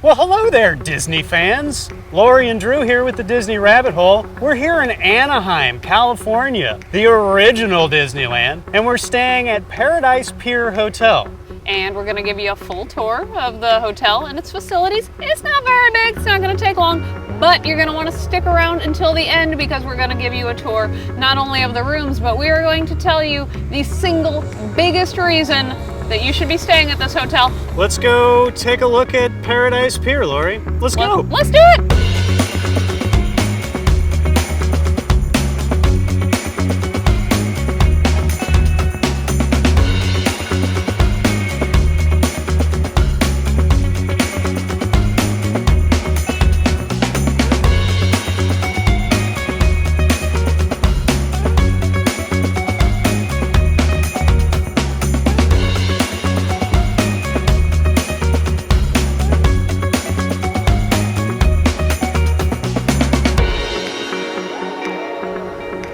Well, hello there, Disney fans. Lori and Drew here with the Disney Rabbit Hole. We're here in Anaheim, California, the original Disneyland, and we're staying at Paradise Pier Hotel. And we're gonna give you a full tour of the hotel and its facilities. It's not very big, it's not gonna take long, but you're gonna wanna stick around until the end because we're gonna give you a tour not only of the rooms, but we are going to tell you the single biggest reason that you should be staying at this hotel. Let's go take a look at Paradise Pier, Lori. Let's go. Let's do it.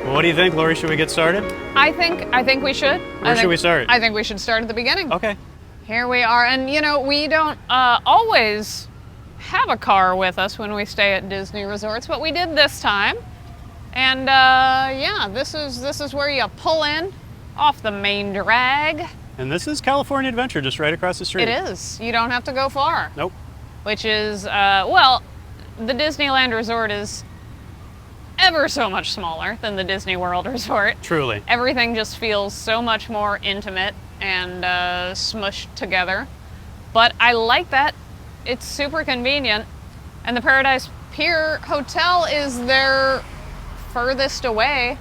What do you think, Lori? Should we get started? I think we should. Where should we start? I think we should start at the beginning. Okay. Here we are, and you know, we don't always have a car with us when we stay at Disney resorts, but we did this time. And yeah, this is where you pull in off the main drag. And this is California Adventure, just right across the street. It is. You don't have to go far. Nope. Which is, well, the Disneyland Resort is ever so much smaller than the Disney World Resort. Truly. Everything just feels so much more intimate and smushed together. But I like that. It's super convenient. And the Paradise Pier Hotel is their furthest away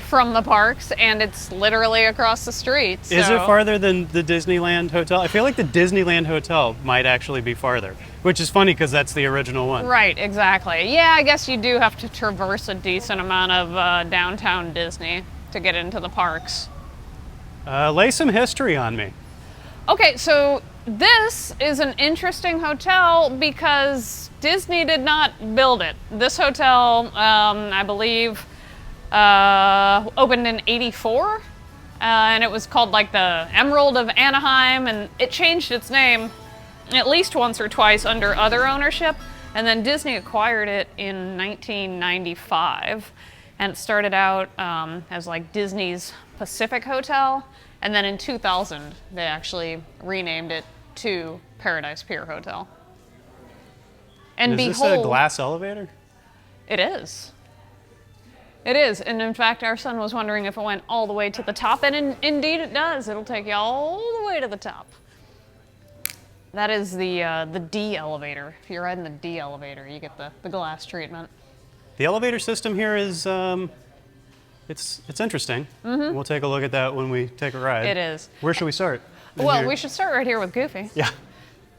from the parks, and it's literally across the street. So. Is it farther than the Disneyland Hotel? I feel like the Disneyland Hotel might actually be farther, which is funny because that's the original one. Right, exactly. Yeah, I guess you do have to traverse a decent amount of downtown Disney to get into the parks. Lay some history on me. Okay, so this is an interesting hotel because Disney did not build it. This hotel, I believe, opened in '84, and it was called like the Emerald of Anaheim, and it changed its name at least once or twice under other ownership, and then Disney acquired it in 1995, and it started out as like Disney's Pacific Hotel, and then in 2000 they actually renamed it to Paradise Pier Hotel. And is this a glass elevator? It is. It is, and in fact our son was wondering if it went all the way to the top, and indeed it does. It'll take you all the way to the top. That is the D elevator. If you're riding the D elevator, you get the glass treatment. The elevator system here is, it's interesting. Mm-hmm. We'll take a look at that when we take a ride. It is. Where should we start? Well, we should start right here with Goofy. Yeah.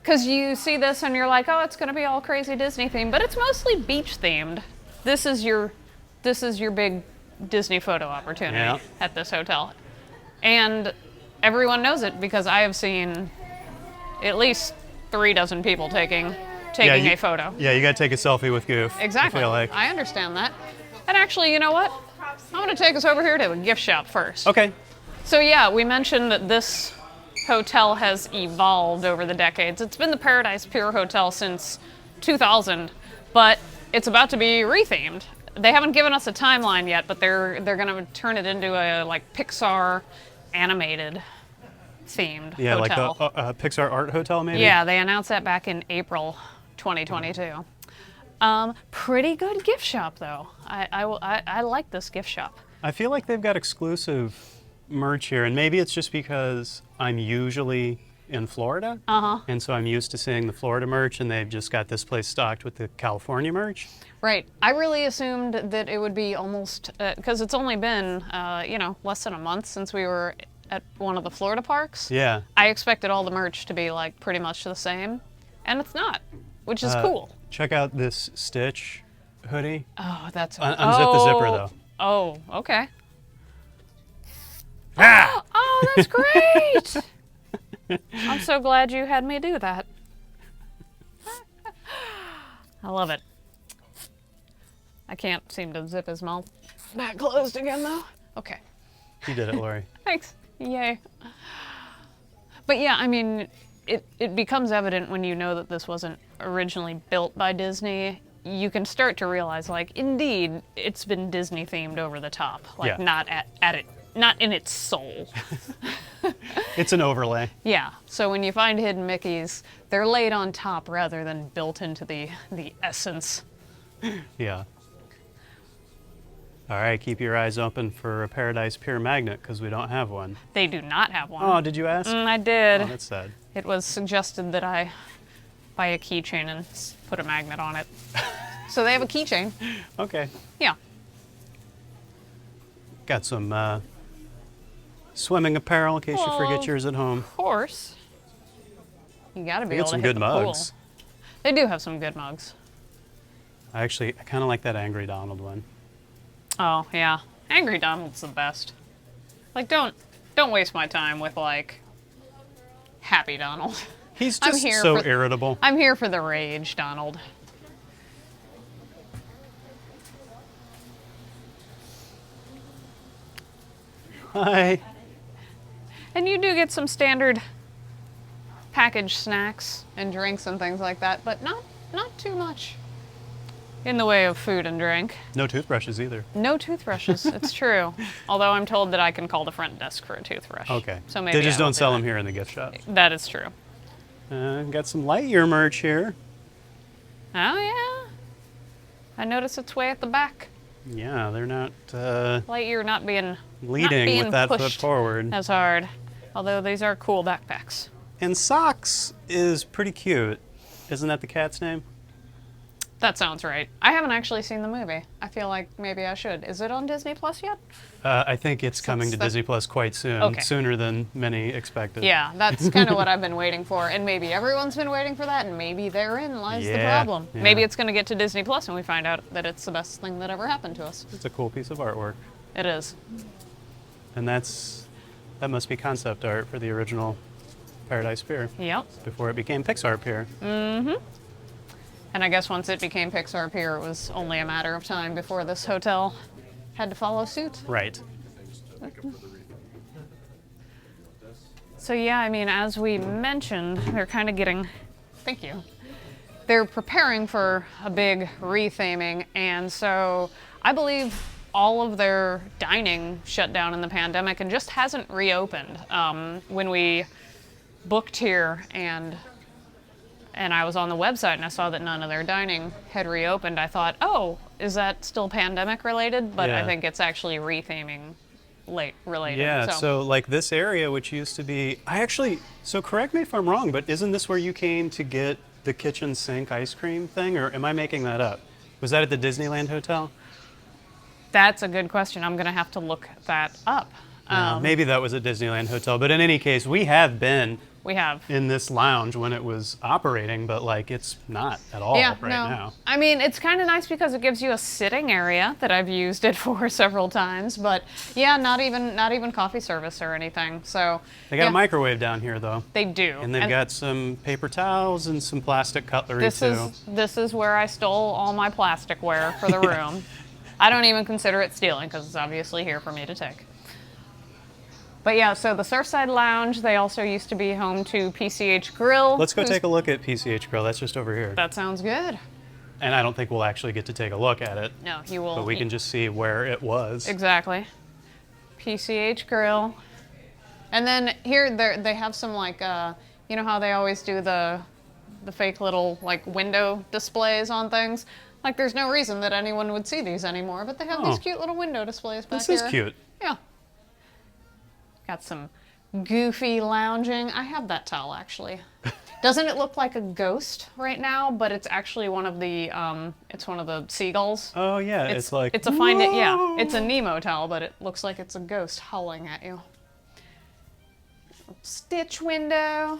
Because you see this and you're like, oh, it's going to be all crazy Disney themed, but it's mostly beach themed. This is your big Disney photo opportunity at this hotel. And everyone knows it because I have seen at least 3 dozen people taking a photo. Yeah, you got to take a selfie with Goof. Exactly. I feel like. I understand that. And actually, you know what? I'm going to take us over here to a gift shop first. Okay. So yeah, we mentioned that this hotel has evolved over the decades. It's been the Paradise Pier Hotel since 2000, but it's about to be rethemed. They haven't given us a timeline yet, but they're going to turn it into a like Pixar animated themed hotel. Like a Pixar art hotel, maybe? Yeah, they announced that back in April 2022. Pretty good gift shop, though. I like this gift shop. I feel like they've got exclusive merch here, and maybe it's just because I'm usually in Florida, and so I'm used to seeing the Florida merch, and they've just got this place stocked with the California merch. Right. I really assumed that it would be almost, because it's only been, less than a month since we were at one of the Florida parks. Yeah. I expected all the merch to be like pretty much the same, and it's not, which is cool. Check out this Stitch hoodie. Oh, that's... Unzip the zipper, though. Oh, okay. Ah! Oh, that's great! I'm so glad you had me do that. I love it. I can't seem to zip his mouth back closed again, though. Okay. You did it, Lori. Thanks. Yay. But yeah, I mean, it becomes evident when you know that this wasn't originally built by Disney. You can start to realize, like, indeed, it's been Disney themed over the top, like not at it, not in its soul. It's an overlay. Yeah. So when you find hidden Mickeys, they're laid on top rather than built into the essence. Yeah. All right, keep your eyes open for a Paradise Pier magnet because we don't have one. They do not have one. Oh, did you ask? I did. Oh, that's sad. It was suggested that I buy a keychain and put a magnet on it. So they have a keychain. Okay. Yeah. Got some swimming apparel in case you forget yours at home. Of course. You gotta be They able got to some hit good the mugs. pool. They do have some good mugs. I kind of like that Angry Donald one. Oh, yeah. Angry Donald's the best. Like, don't waste my time with, like, Happy Donald. He's just so for, irritable. I'm here for the rage, Donald. Hi. And you do get some standard packaged snacks and drinks and things like that, but not too much in the way of food and drink. No toothbrushes either. No toothbrushes, it's true. Although I'm told that I can call the front desk for a toothbrush. Okay. So maybe they just I will don't sell do them that. here in the gift shop. That is true. Got some Lightyear merch here. Oh, yeah. I notice it's way at the back. Yeah, they're not Lightyear not being leading with that foot pushed forward. as hard. Although these are cool backpacks. And Socks is pretty cute. Isn't that the cat's name? That sounds right. I haven't actually seen the movie. I feel like maybe I should. Is it on Disney Plus yet? I think it's coming to Disney Plus quite soon. Okay. Sooner than many expected. Yeah, that's kind of what I've been waiting for. And maybe everyone's been waiting for that, and maybe therein lies the problem. Yeah. Maybe it's going to get to Disney Plus and we find out that it's the best thing that ever happened to us. It's a cool piece of artwork. It is. And that must be concept art for the original Paradise Pier. Yep. Before it became Pixar Pier. Mm-hmm. And I guess once it became Pixar Pier, it was only a matter of time before this hotel had to follow suit. Right. So yeah, I mean, as we mentioned, they're kind of getting, thank you, they're preparing for a big retheming, and so I believe all of their dining shut down in the pandemic and just hasn't reopened. When we booked here and I was on the website and I saw that none of their dining had reopened, I thought, oh, is that still pandemic related? But I think it's actually retheming related. Yeah, so like this area, which used to be, so correct me if I'm wrong, but isn't this where you came to get the kitchen sink ice cream thing, or am I making that up? Was that at the Disneyland Hotel? That's a good question. I'm going to have to look that up. Maybe that was at Disneyland Hotel, but in any case, we have been in this lounge when it was operating, but like it's not at all now. I mean, it's kind of nice because it gives you a sitting area that I've used it for several times, but yeah, not even coffee service or anything. So they got a microwave down here though. They do. And they've got some paper towels and some plastic cutlery too. This is where I stole all my plasticware for the room. I don't even consider it stealing because it's obviously here for me to take. But yeah, so the Surfside Lounge, they also used to be home to PCH Grill. Let's go take a look at PCH Grill. That's just over here. That sounds good. And I don't think we'll actually get to take a look at it. No, you will. But we can just see where it was. Exactly. PCH Grill. And then here they have some like, you know how they always do the fake little like window displays on things? Like there's no reason that anyone would see these anymore, but they have these cute little window displays back here. This is cute. Yeah. Got some goofy lounging. I have that towel actually. Doesn't it look like a ghost right now? But it's actually one of the seagulls. Oh yeah, it's like it's a find it. Yeah, it's a Nemo towel, but it looks like it's a ghost howling at you. Stitch window.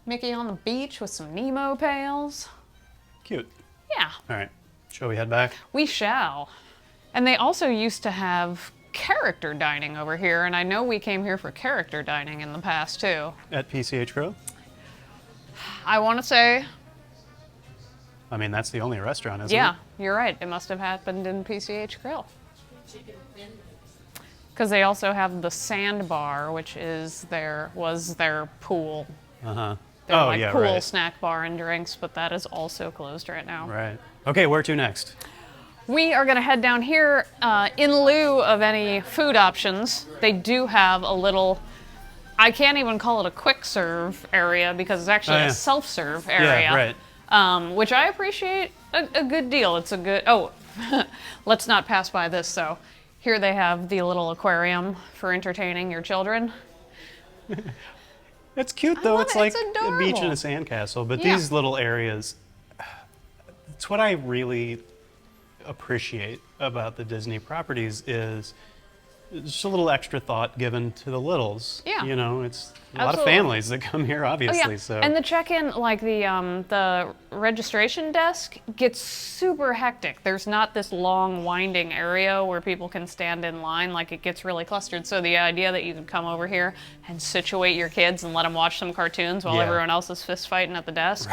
Mickey on the beach with some Nemo pails. Cute. Yeah. All right. Shall we head back? We shall. And they also used to have character dining over here, and I know we came here for character dining in the past too. At PCH Grill? I want to say. I mean, that's the only restaurant, isn't it? Yeah, you're right. It must have happened in PCH Grill. Because they also have the sandbar, which was their pool. Uh-huh. Their pool snack bar and drinks, but that is also closed right now. Right. Okay, where to next? We are going to head down here in lieu of any food options. They do have a little, I can't even call it a quick serve area because it's actually a self-serve area. Yeah, right. Which I appreciate a good deal. It's a good, let's not pass by this though. Here they have the little aquarium for entertaining your children. It's cute though. It's like adorable. a beach and a sandcastle, but these little areas, it's what I really appreciate about the Disney properties is just a little extra thought given to the littles. Yeah. You know, it's a lot of families that come here, obviously. So. And the check-in, like the registration desk, gets super hectic. There's not this long, winding area where people can stand in line. Like, it gets really clustered. So the idea that you can come over here and situate your kids and let them watch some cartoons while everyone else is fist fighting at the desk,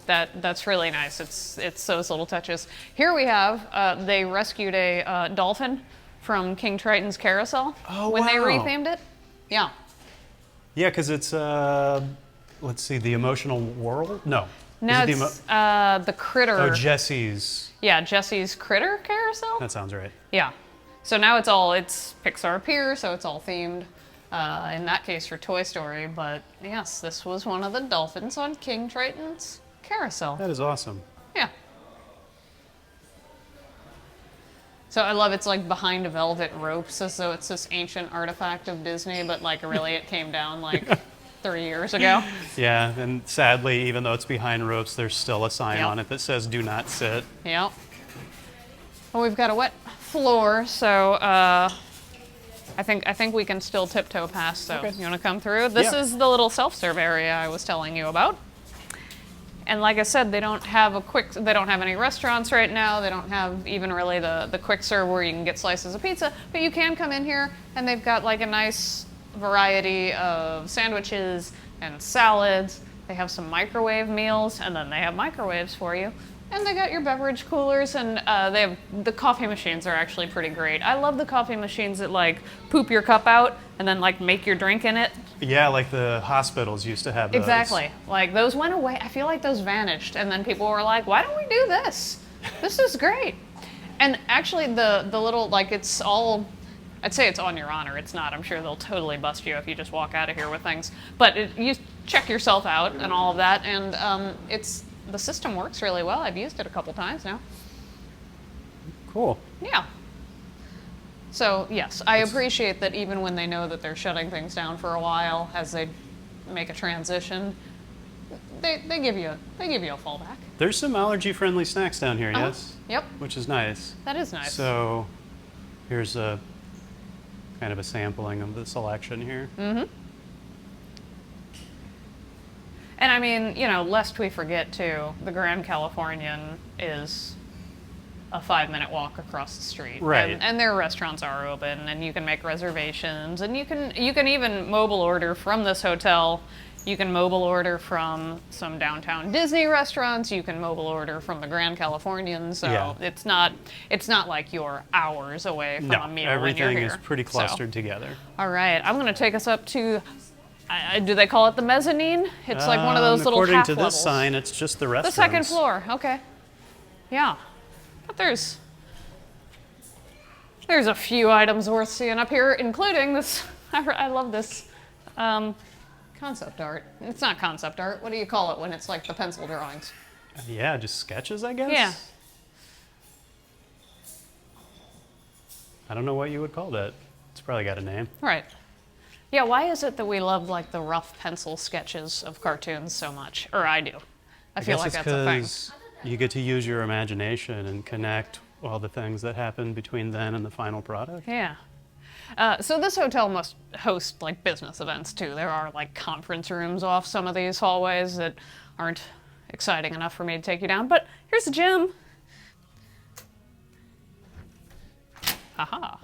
that's really nice. It's those little touches. Here we have they rescued a dolphin from King Triton's Carousel when they rethemed it. Yeah. Yeah, because it's let's see, the Emotional World. No. No, it's the Critter. Oh, Jesse's. Yeah, Jesse's Critter Carousel. That sounds right. Yeah. So now it's Pixar Pier, so it's all themed. In that case for Toy Story, but yes, this was one of the dolphins on King Triton's Carousel. That is awesome. Yeah. So I love it's like behind velvet ropes, as though it's this ancient artifact of Disney, but like really it came down like 3 years ago. Yeah, and sadly, even though it's behind ropes, there's still a sign on it that says "Do not sit." Yep. Well, we've got a wet floor, so I think we can still tiptoe past. So you want to come through? This is the little self-serve area I was telling you about. And like I said, they don't have any restaurants right now. They don't have even really the quick serve where you can get slices of pizza, but you can come in here and they've got like a nice variety of sandwiches and salads. They have some microwave meals, and then they have microwaves for you. And they got your beverage coolers, and the coffee machines are actually pretty great. I love the coffee machines that like poop your cup out and then like make your drink in it. Yeah, like the hospitals used to have those. Exactly. Like those went away. I feel like those vanished, and then people were like, "Why don't we do this? This is great." And actually, the little like it's all. I'd say it's on your honor. It's not. I'm sure they'll totally bust you if you just walk out of here with things. But you check yourself out and all of that, and the system works really well. I've used it a couple times now. Cool. Yeah. So yes, I appreciate that even when they know that they're shutting things down for a while as they make a transition, they give you a fallback. There's some allergy-friendly snacks down here, yes? Yep. Which is nice. That is nice. So here's a kind of a sampling of the selection here. Mm-hmm. And I mean, lest we forget too, the Grand Californian is a 5-minute walk across the street. Right. And their restaurants are open, and you can make reservations, and you can even mobile order from this hotel. You can mobile order from some downtown Disney restaurants. You can mobile order from the Grand Californian. So it's not like you're hours away from a meal when you're here. Everything is pretty clustered together. All right, I'm going to take us up to. Do they call it the mezzanine? It's like one of those little half levels. According to this sign, it's just the restaurants. The second floor. Okay. Yeah, but there's a few items worth seeing up here, including this. I love this concept art. It's not concept art. What do you call it when it's like the pencil drawings? Yeah, just sketches, I guess. Yeah. I don't know what you would call that. It's probably got a name. Right. Yeah, why is it that we love like the rough pencil sketches of cartoons so much? Or I do. I feel like that's a thing. You get to use your imagination and connect all the things that happen between then and the final product. Yeah. So this hotel must host like business events too. There are like conference rooms off some of these hallways that aren't exciting enough for me to take you down. But here's the gym. Haha.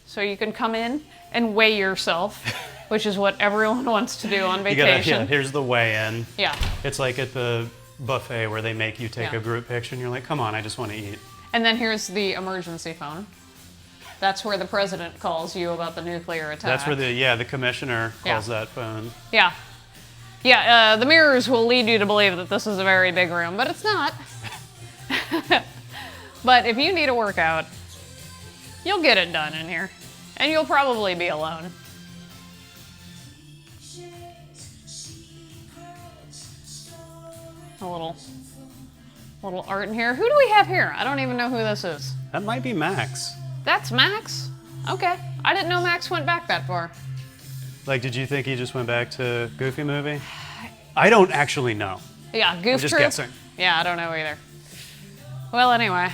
So you can come in and weigh yourself, which is what everyone wants to do on vacation. Here's the weigh-in. Yeah. It's like at the buffet where they make you take a group picture and you're like, come on, I just want to eat. And then here's the emergency phone. That's where the president calls you about the nuclear attack. That's where the commissioner calls that phone. Yeah. Yeah, the mirrors will lead you to believe that this is a very big room, but it's not. But if you need a workout, you'll get it done in here. And you'll probably be alone. A little art in here. Who do we have here? I don't even know who this is. That might be Max. That's Max? Okay. I didn't know Max went back that far. Like, did you think he just went back to Goofy movie? I don't actually know. Yeah, Goof I'm just Troop. guessing. Yeah, I don't know either. Well, anyway,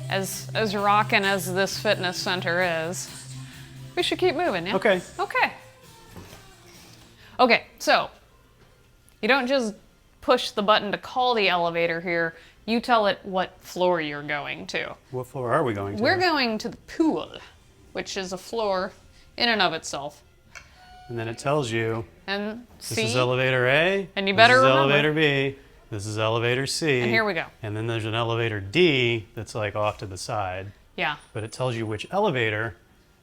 as rockin' as this fitness center is, we should keep moving, yeah? Okay. Okay. Okay, so you don't just push the button to call the elevator here. You tell it what floor you're going to. What floor are we going to? We're going to the pool, which is a floor in and of itself. And then it tells you, And this is elevator A, and you better this is remember. elevator B, this is elevator C. And here we go. And then there's an elevator D that's like off to the side. Yeah. But it tells you which elevator,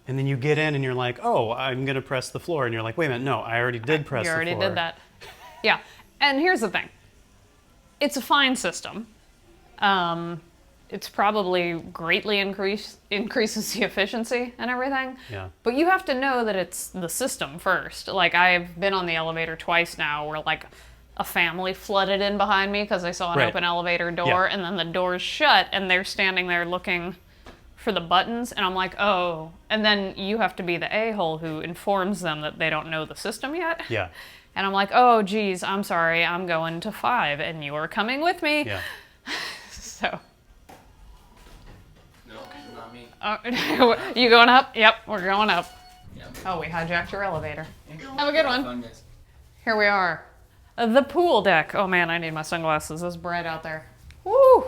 and then you get in and you're like, oh, I'm gonna press the floor. And you're like, wait a minute, no, I already did press the floor. You already did that. Yeah. And here's the thing. It's a fine system. It's probably greatly increases the efficiency and everything. Yeah. But you have to know that it's the system first. Like, I've been on the elevator twice now where, like, a family flooded in behind me because they saw an open elevator door, and then the door's shut, and they're standing there looking for the buttons, and I'm like, oh. And then you have to be the a-hole who informs them that they don't know the system yet. Yeah. And I'm like, oh, geez, I'm sorry, I'm going to 5, and you are coming with me. Yeah. So. No, not me. You going up? Yep, we're going up. Yep. Oh, we hijacked your elevator. Have a good one. Fun, guys. Here we are. The pool deck. Oh man, I need my sunglasses. It's bright out there. Woo!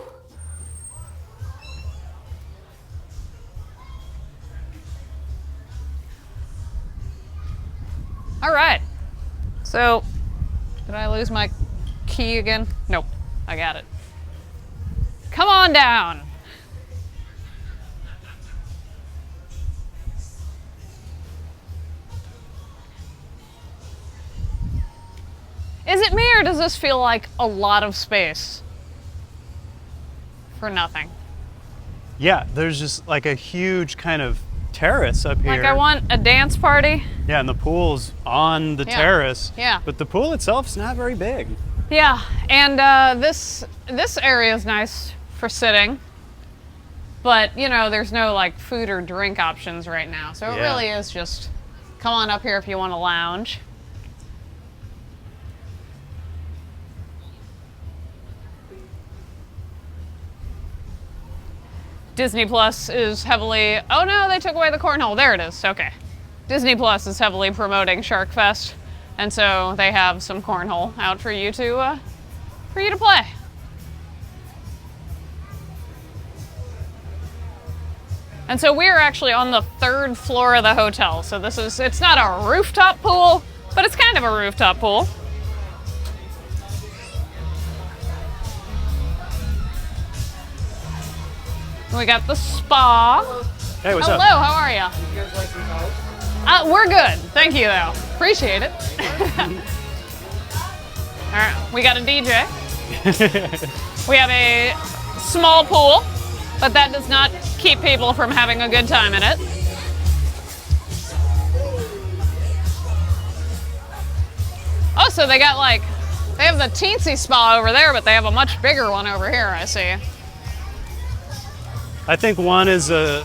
All right. So, did I lose my key again? Nope, I got it. Come on down. Is it me, or does this feel like a lot of space for nothing? Yeah, there's just like a huge kind of terrace up here. Like, I want a dance party. Yeah, and the pool's on the terrace. Yeah. But the pool itself is not very big. Yeah, and this area is nice for sitting, but you know, there's no like food or drink options right now, so it really is just come on up here if you want to lounge. Disney Plus is heavily, oh no, they took away the cornhole. There it is, okay. Disney Plus is heavily promoting Shark Fest, and so they have some cornhole out for you to play. And so we're actually on the 3rd floor of the hotel. So it's not a rooftop pool, but it's kind of a rooftop pool. We got the spa. Hey, what's Hello, up? how are you? You guys like some towels? We're good. Thank you, though. Appreciate it. All right, we got a DJ. We have a small pool, but that does not keep people from having a good time in it. Oh, so they have the teensy spa over there, but they have a much bigger one over here, I see. I think one is a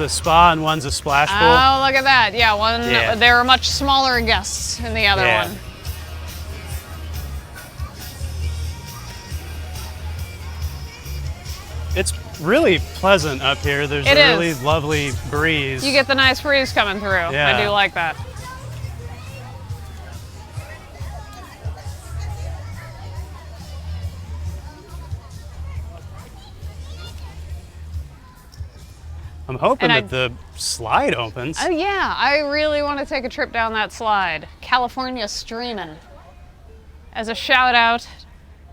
spa and one's a splash pool. Oh, look at that. Yeah, there are much smaller guests in the other one. It's really pleasant up here. There's a really lovely breeze. You get the nice breeze coming through. Yeah. I do like that. I'm hoping that the slide opens. Oh yeah, I really want to take a trip down that slide. California Streamin'. As a shout out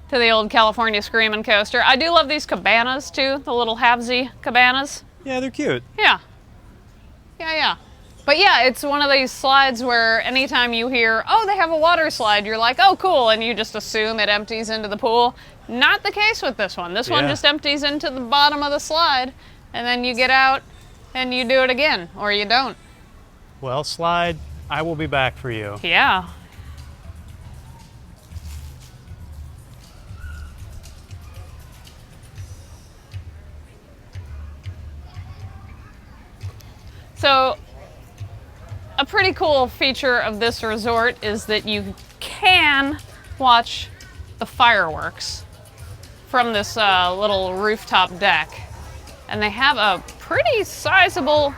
to the old California Screamin' coaster. I do love these cabanas too, the little halvesy cabanas. Yeah, they're cute. Yeah. Yeah. But yeah, it's one of these slides where anytime you hear, oh, they have a water slide, you're like, oh, cool, and you just assume it empties into the pool. Not the case with this one. This one just empties into the bottom of the slide, and then you get out and you do it again, or you don't. Well, slide, I will be back for you. Yeah. So, a pretty cool feature of this resort is that you can watch the fireworks from this little rooftop deck. And they have a pretty sizable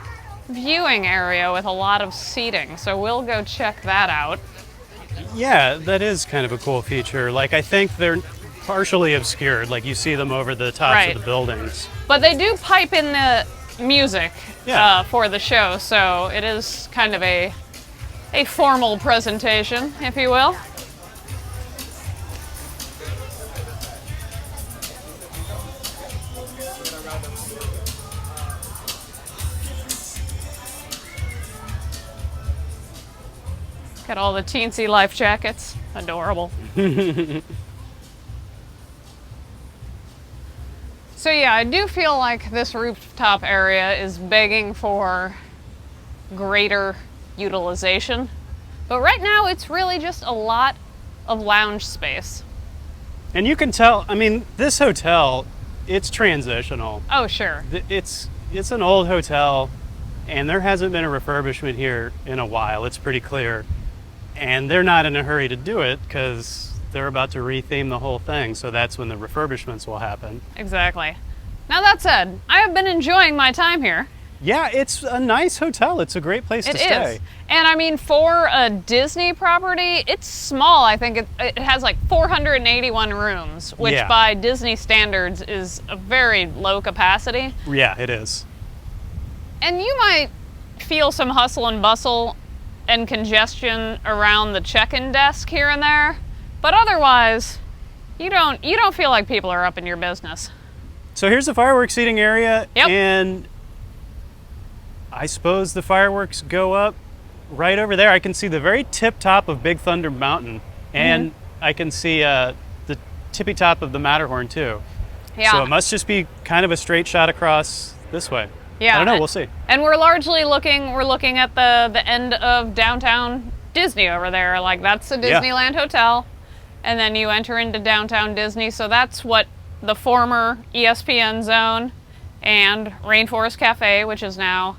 viewing area with a lot of seating, so we'll go check that out. Yeah, that is kind of a cool feature. Like, I think they're partially obscured, like you see them over the tops of the buildings. But they do pipe in the music for the show, so it is kind of a formal presentation, if you will. Got all the teensy life jackets. Adorable. So yeah, I do feel like this rooftop area is begging for greater utilization. But right now it's really just a lot of lounge space. And you can tell, I mean, this hotel, it's transitional. Oh, sure. It's an old hotel, and there hasn't been a refurbishment here in a while. It's pretty clear. And they're not in a hurry to do it because they're about to retheme the whole thing, so that's when the refurbishments will happen. Exactly. Now that said, I have been enjoying my time here. Yeah, it's a nice hotel. It's a great place to stay. It is. And I mean, for a Disney property, it's small. I think it has like 481 rooms, which by Disney standards is a very low capacity. Yeah, it is. And you might feel some hustle and bustle and congestion around the check-in desk here and there, but otherwise, you don't feel like people are up in your business. So here's the fireworks seating area, and I suppose the fireworks go up right over there. I can see the very tip top of Big Thunder Mountain, and I can see the tippy top of the Matterhorn too. Yeah. So it must just be kind of a straight shot across this way. Yeah. I don't know, we'll see. And we're largely looking at the end of downtown Disney over there. Like, that's the Disneyland Hotel. And then you enter into downtown Disney. So that's what the former ESPN zone and Rainforest Cafe, which is now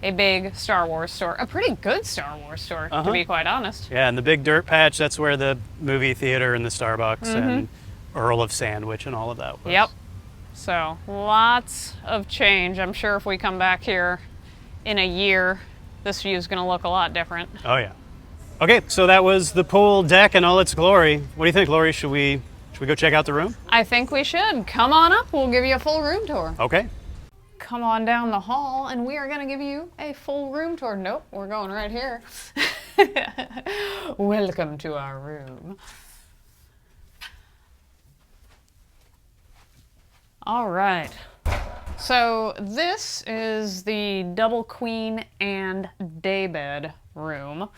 a big Star Wars store. A pretty good Star Wars store, to be quite honest. Yeah, and the big dirt patch, that's where the movie theater and the Starbucks and Earl of Sandwich and all of that was. Yep. So lots of change. I'm sure if we come back here in a year, this view is going to look a lot different. Oh yeah. Okay, so that was the pool deck in all its glory. What do you think, Lori? Should we go check out the room? I think we should. Come on up. We'll give you a full room tour. Okay. Come on down the hall, and we are going to give you a full room tour. Nope, we're going right here. Welcome to our room. All right, so this is the double queen and daybed room.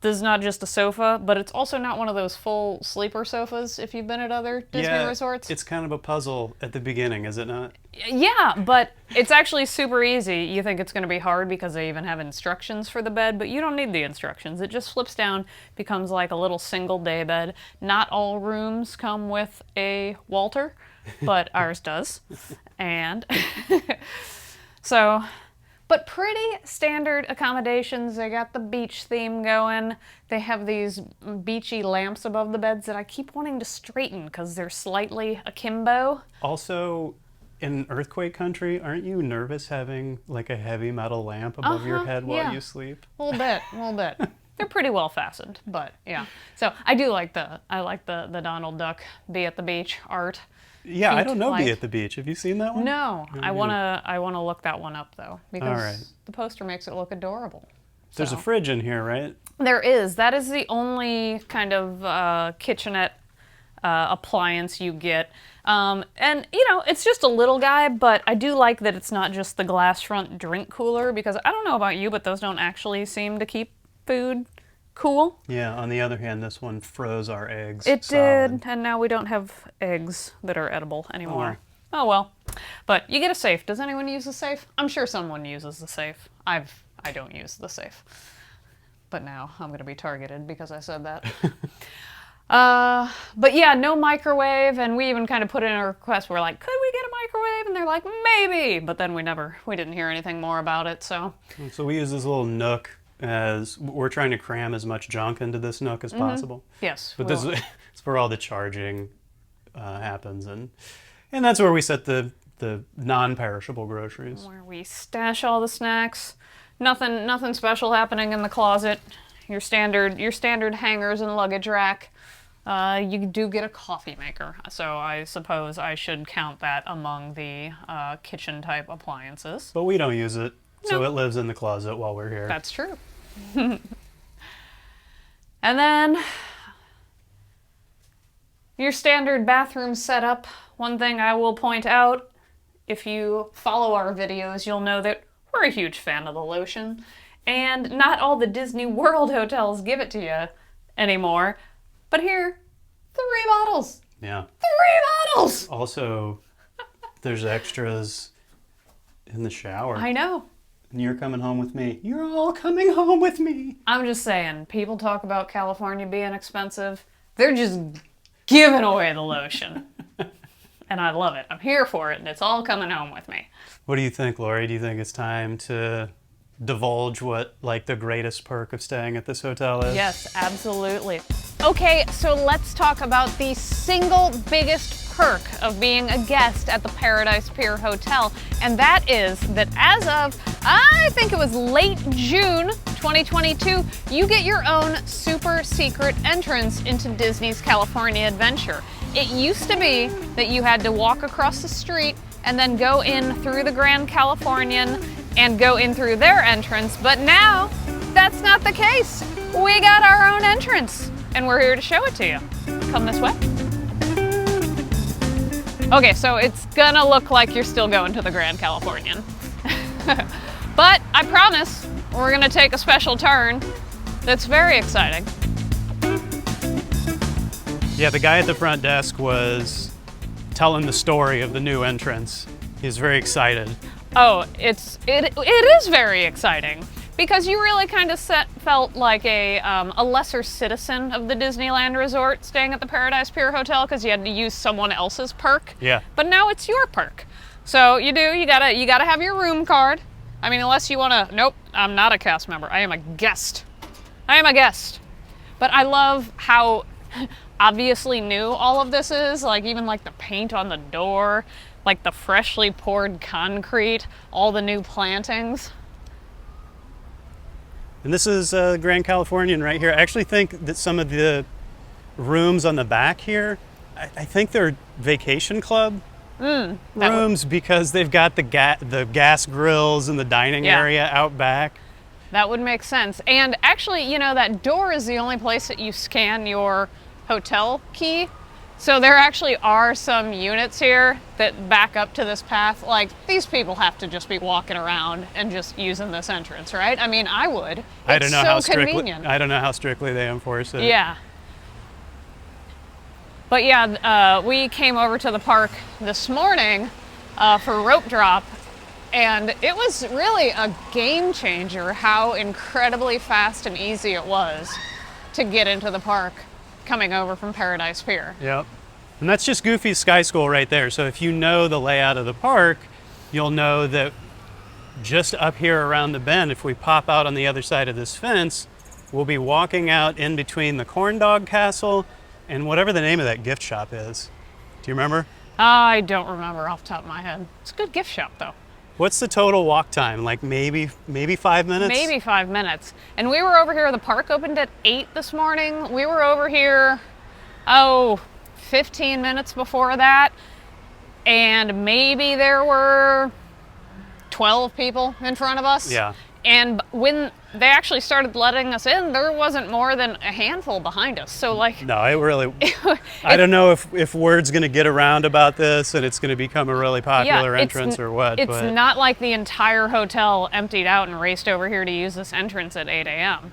This is not just a sofa, but it's also not one of those full sleeper sofas if you've been at other Disney resorts. It's kind of a puzzle at the beginning, is it not? Yeah, but it's actually super easy. You think it's going to be hard because they even have instructions for the bed, but you don't need the instructions. It just flips down, becomes like a little single day bed. Not all rooms come with a Walter, but ours does. And so, but pretty standard accommodations. They got the beach theme going. They have these beachy lamps above the beds that I keep wanting to straighten because they're slightly akimbo. Also, in earthquake country, aren't you nervous having like a heavy metal lamp above your head while you sleep? A little bit. They're pretty well fastened, but yeah. So I like the Donald Duck Be at the Beach art. Yeah, I don't know Be at the Beach. Have you seen that one? No, I wanna look that one up though because the poster makes it look adorable. There's a fridge in here, right? There is. That is the only kind of kitchenette appliance you get. And, you know, it's just a little guy, but I do like that it's not just the glass front drink cooler, because I don't know about you, but those don't actually seem to keep food cool. Yeah, on the other hand, this one froze our eggs. It solid. did, and now we don't have eggs that are edible anymore. Oh well. But you get a safe. Does anyone use the safe? I'm sure someone uses the safe. I don't use the safe. But now I'm going to be targeted because I said that. But yeah, no microwave, and we even kind of put in a request. We're like, could we get a microwave? And they're like, maybe. But then we didn't hear anything more about it, so. So we use this little nook as we're trying to cram as much junk into this nook as possible. Yes. But this is where all the charging happens, and that's where we set the non-perishable groceries. Where we stash all the snacks. Nothing special happening in the closet. Your standard hangers and luggage rack. You do get a coffee maker, so I suppose I should count that among the kitchen type appliances. But we don't use it, so No. it lives in the closet while we're here. That's true. And then your standard bathroom setup. One thing I will point out, if you follow our videos, you'll know that we're a huge fan of the lotion. And not all the Disney World hotels give it to you anymore. But here, 3 bottles. Yeah. 3 bottles! Also, there's extras in the shower. I know. And you're coming home with me. You're all coming home with me. I'm just saying, people talk about California being expensive. They're just giving away the lotion. And I love it. I'm here for it, and it's all coming home with me. What do you think, Lori? Do you think it's time to divulge what, like, the greatest perk of staying at this hotel is? Yes, absolutely. Okay, so let's talk about the single biggest perk of being a guest at the Paradise Pier Hotel, and that is that as of, I think it was late June 2022, you get your own super secret entrance into Disney's California Adventure. It used to be that you had to walk across the street and then go in through the Grand Californian and go in through their entrance, but now that's not the case. We got our own entrance, and we're here to show it to you. Come this way. Okay, so it's gonna look like you're still going to the Grand Californian. But I promise we're gonna take a special turn that's very exciting. Yeah, the guy at the front desk was telling the story of the new entrance. He's very excited. Oh, it is very exciting because you really kind of felt like a lesser citizen of the Disneyland Resort staying at the Paradise Pier Hotel because you had to use someone else's perk. Yeah. But now it's your perk. So you gotta have your room card. I mean, unless you wanna, nope, I'm not a cast member. I am a guest. I am a guest. But I love how obviously new all of this is, like even like the paint on the door, like the freshly poured concrete, all the new plantings. And this is Grand Californian right here. I actually think that some of the rooms on the back here, I think they're vacation club rooms because they've got the gas grills and the dining area out back. That would make sense. And actually, you know, that door is the only place that you scan your hotel key. So there actually are some units here that back up to this path. Like, these people have to just be walking around and just using this entrance, right? I mean, I would. I don't know how convenient. I don't know how strictly they enforce it. Yeah. But yeah, we came over to the park this morning for rope drop, and it was really a game changer how incredibly fast and easy it was to get into the park coming over from Paradise Pier. Yep. And that's just Goofy's Sky School right there. So if you know the layout of the park, you'll know that just up here around the bend, if we pop out on the other side of this fence, we'll be walking out in between the Corn Dog Castle and whatever the name of that gift shop is. Do you remember? I don't remember off the top of my head. It's a good gift shop though. What's the total walk time? Like maybe 5 minutes? Maybe 5 minutes. And we were over here, the park opened at 8 this morning. We were over here, 15 minutes before that. And maybe there were 12 people in front of us. Yeah. And when they actually started letting us in, there wasn't more than a handful behind us. So like, No, it really, I don't know if word's going to get around about this and it's going to become a really popular entrance or what. It's but not like the entire hotel emptied out and raced over here to use this entrance at 8 a.m.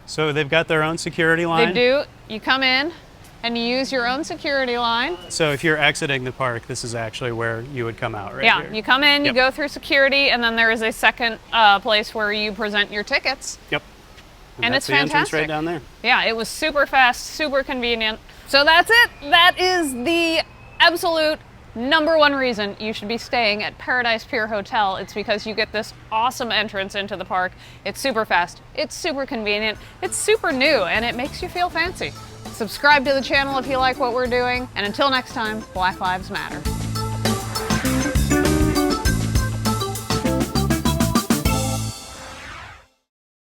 So they've got their own security line? They do. You come in and you use your own security line. So if you're exiting the park, this is actually where you would come out, right? Yeah, here. you come in, you Yep. go through security, and then there is a second place where you present your tickets. Yep. And that's it's the entrance fantastic. right down there. Yeah, it was super fast, super convenient. So that's it. That is the absolute #1 reason you should be staying at Paradise Pier Hotel. It's because you get this awesome entrance into the park. It's super fast, it's super convenient, it's super new, and it makes you feel fancy. Subscribe to the channel if you like what we're doing, and until next time, Black Lives Matter.